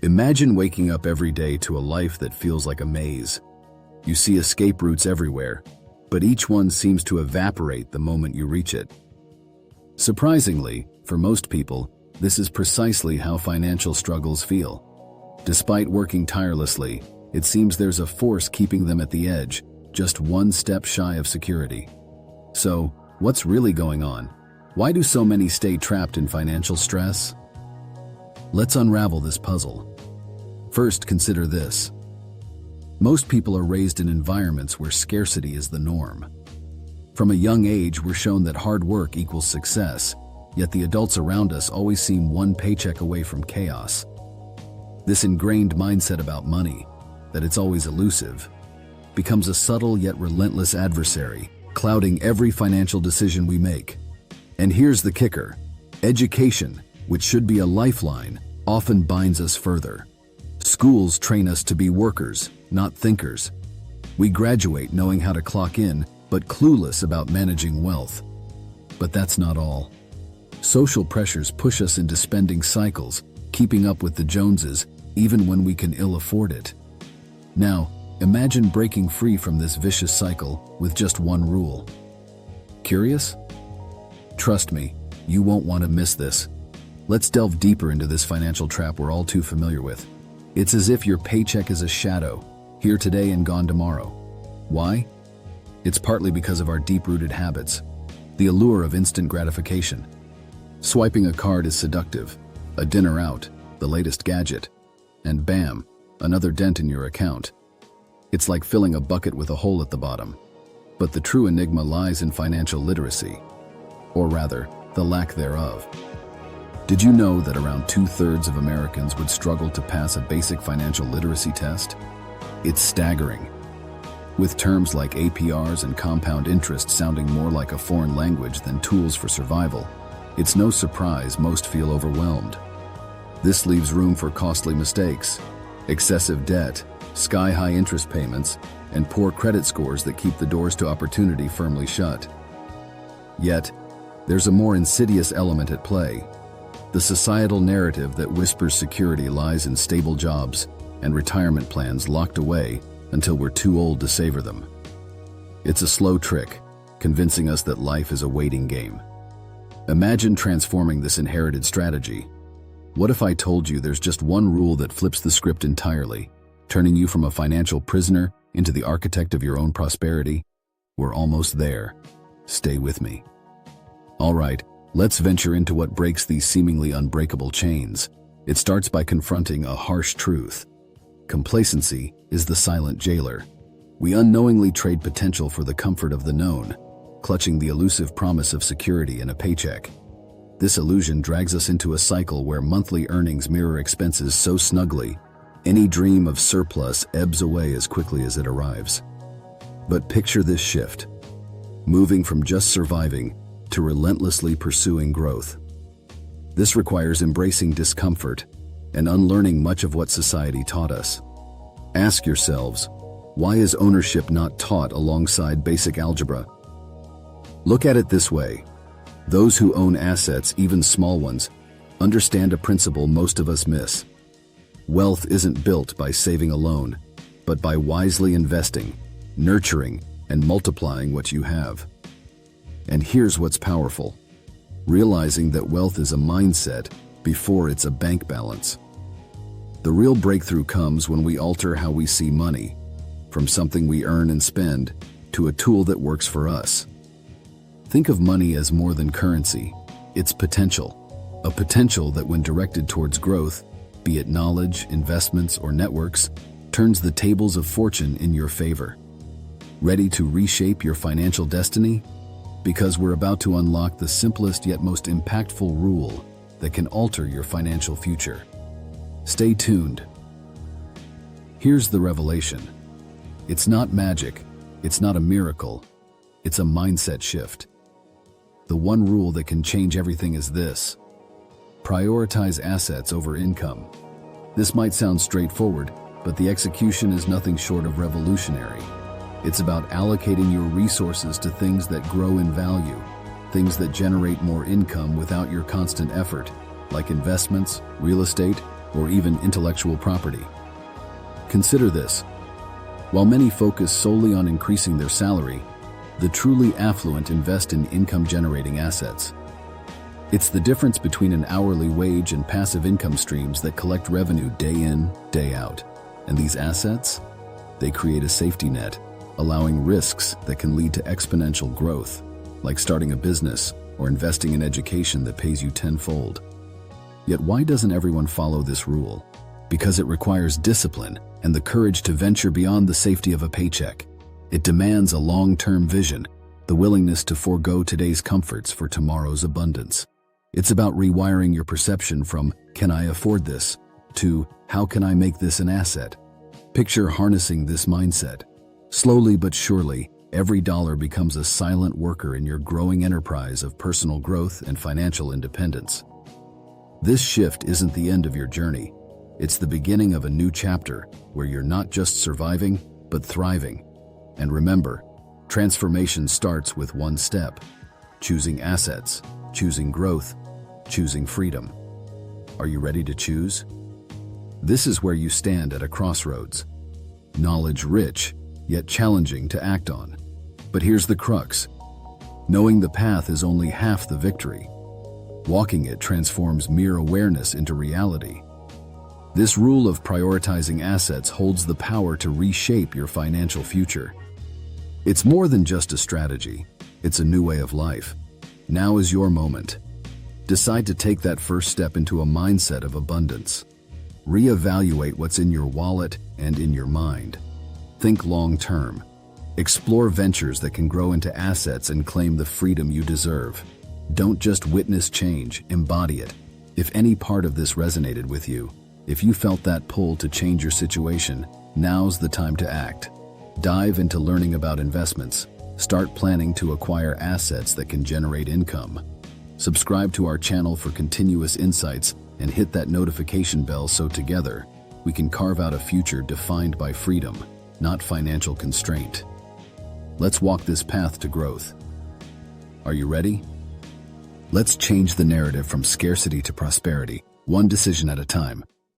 Imagine waking up every day to a life that feels like a maze. You see escape routes everywhere, but each one seems to evaporate the moment you reach it. Surprisingly, for most people, this is precisely how financial struggles feel. Despite working tirelessly, it seems there's a force keeping them at the edge, just one step shy of security. So, what's really going on? Why do so many stay trapped in financial stress? Let's unravel this puzzle. First, consider this. Most people are raised in environments where scarcity is the norm. From a young age, we're shown that hard work equals success, yet the adults around us always seem one paycheck away from chaos. This ingrained mindset about money, that it's always elusive, becomes a subtle yet relentless adversary, clouding every financial decision we make. And here's the kicker. Education, which should be a lifeline, often binds us further. Schools train us to be workers, not thinkers. We graduate knowing how to clock in, but clueless about managing wealth. But that's not all. Social pressures push us into spending cycles, keeping up with the Joneses, even when we can ill afford it. Now, imagine breaking free from this vicious cycle with just one rule. Curious? Trust me, you won't want to miss this. Let's delve deeper into this financial trap we're all too familiar with. It's as if your paycheck is a shadow, here today and gone tomorrow. Why? It's partly because of our deep-rooted habits, the allure of instant gratification. Swiping a card is seductive, a dinner out, the latest gadget, and bam, another dent in your account. It's like filling a bucket with a hole at the bottom. But the true enigma lies in financial literacy, or rather, the lack thereof. Did you know that around 2/3 of Americans would struggle to pass a basic financial literacy test? It's staggering. With terms like APRs and compound interest sounding more like a foreign language than tools for survival, it's no surprise most feel overwhelmed. This leaves room for costly mistakes, excessive debt, sky-high interest payments, and poor credit scores that keep the doors to opportunity firmly shut. Yet, there's a more insidious element at play. The societal narrative that whispers security lies in stable jobs and retirement plans locked away until we're too old to savor them. It's a slow trick, convincing us that life is a waiting game. Imagine transforming this inherited strategy. What if I told you there's just one rule that flips the script entirely, turning you from a financial prisoner into the architect of your own prosperity? We're almost there. Stay with me. All right, let's venture into what breaks these seemingly unbreakable chains. It starts by confronting a harsh truth. Complacency is the silent jailer. We unknowingly trade potential for the comfort of the known, clutching the elusive promise of security in a paycheck. This illusion drags us into a cycle where monthly earnings mirror expenses so snugly, any dream of surplus ebbs away as quickly as it arrives. But picture this shift, moving from just surviving to relentlessly pursuing growth. This requires embracing discomfort and unlearning much of what society taught us. Ask yourselves, why is ownership not taught alongside basic algebra? Look at it this way. Those who own assets, even small ones, understand a principle most of us miss. Wealth isn't built by saving alone, but by wisely investing, nurturing, and multiplying what you have. And here's what's powerful. Realizing that wealth is a mindset before it's a bank balance. The real breakthrough comes when we alter how we see money, from something we earn and spend to a tool that works for us. Think of money as more than currency. It's potential. A potential that when directed towards growth, be it knowledge, investments, or networks, turns the tables of fortune in your favor. Ready to reshape your financial destiny? Because we're about to unlock the simplest yet most impactful rule that can alter your financial future. Stay tuned. Here's the revelation. It's not magic. It's not a miracle. It's a mindset shift. The one rule that can change everything is this: prioritize assets over income. This might sound straightforward, but the execution is nothing short of revolutionary. It's about allocating your resources to things that grow in value, things that generate more income without your constant effort, like investments, real estate, or even intellectual property. Consider this. While many focus solely on increasing their salary, the truly affluent invest in income-generating assets. It's the difference between an hourly wage and passive income streams that collect revenue day in, day out. And these assets? They create a safety net, allowing risks that can lead to exponential growth, like starting a business or investing in education that pays you tenfold. Yet why doesn't everyone follow this rule? Because it requires discipline and the courage to venture beyond the safety of a paycheck. It demands a long-term vision, the willingness to forego today's comforts for tomorrow's abundance. It's about rewiring your perception from, "Can I afford this?" to, "How can I make this an asset?" Picture harnessing this mindset. Slowly but surely, every dollar becomes a silent worker in your growing enterprise of personal growth and financial independence. This shift isn't the end of your journey. It's the beginning of a new chapter where you're not just surviving, but thriving. And remember, transformation starts with one step: choosing assets, choosing growth, choosing freedom. Are you ready to choose? This is where you stand at a crossroads. Knowledge rich, yet challenging to act on. But here's the crux. Knowing the path is only half the victory. Walking it transforms mere awareness into reality. This rule of prioritizing assets holds the power to reshape your financial future. It's more than just a strategy. It's a new way of life. Now is your moment. Decide to take that first step into a mindset of abundance. Reevaluate what's in your wallet and in your mind. Think long-term. Explore ventures that can grow into assets and claim the freedom you deserve. Don't just witness change, embody it. If any part of this resonated with you, if you felt that pull to change your situation, now's the time to act. Dive into learning about investments. Start planning to acquire assets that can generate income. Subscribe to our channel for continuous insights and hit that notification bell so together we can carve out a future defined by freedom, not financial constraint. Let's walk this path to growth. Are you ready? Let's change the narrative from scarcity to prosperity, one decision at a time.